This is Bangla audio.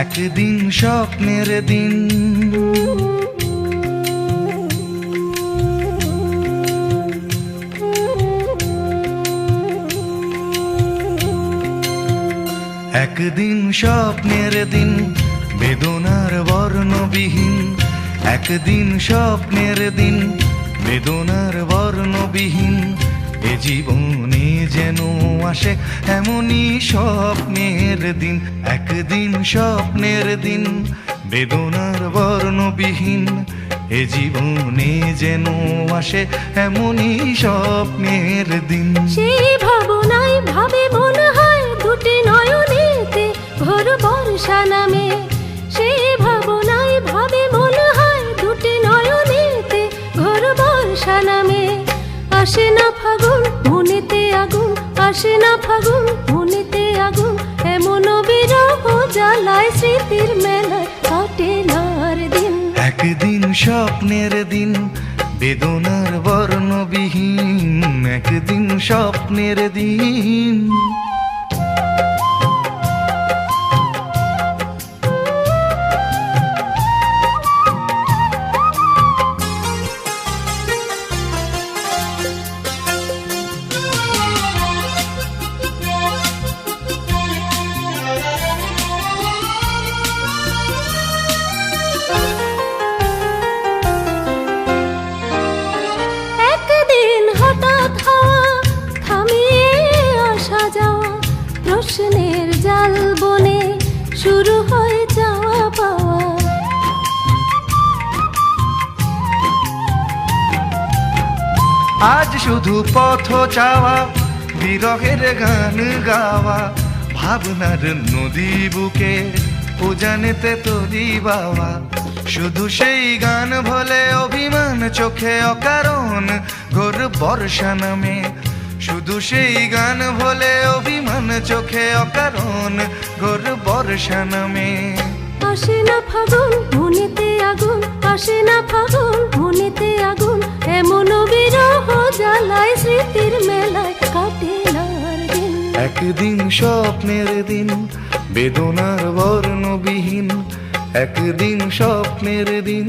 একদিন স্বপ্নের দিন, একদিন স্বপ্নের দিন, বেদনার বর্ণবিহীন। একদিন স্বপ্নের দিন, বেদনার বর্ণবিহীন। এ জীবনে যেন আসে এমনই স্বপ্নের দিন। একদিন স্বপ্নের দিন, বেদনার বর্ণবিহীন। এ জীবনে যেন আসে এমনই স্বপ্নের দিন। সেই ভাবনায় ভাবে মন হয় দুটি নয়নেতে ভোর বর্ষা নামে। সেই ভাবনায় ভাবে মন হয় দুটি নয়নেতে ভোর বর্ষা নামে। আসে না ফাগুন মনেতে আগুন, আসে না ফাগুন মনেতে আগুন। এমন বিরহ জ্বালায় স্মৃতির মেলায় কাটে না আর দিন। একদিন স্বপ্নের দিন, বেদনার বর্ণবিহীন। একদিন স্বপ্নের দিন। প্রশ্নের জাল বনে শুরু হয় যাওয়া পাওয়া। আজ শুধু পথ চাওয়া, বিরহের গান গাওয়া। ভাবনার নদী বুকে উজানেতে তরি বাওয়া। শুধু সেই গান ভোলে অভিমান চোখে অকারণ ঘোর বর্ষা নামে। শুধু সেই গান ভোলে অভিমান চোখে অকারণ ঘোর বর্ষা নামে। আসে না ফাগুন মনেতে আগুন, আসে না ফাগুন মনেতে আগুন। এমন বিরহ জ্বালায় স্মৃতির মেলায় কাটে না আর দিন। একদিন স্বপ্নের দিন, বেদনার বর্ণবিহীন। একদিন স্বপ্নের দিন।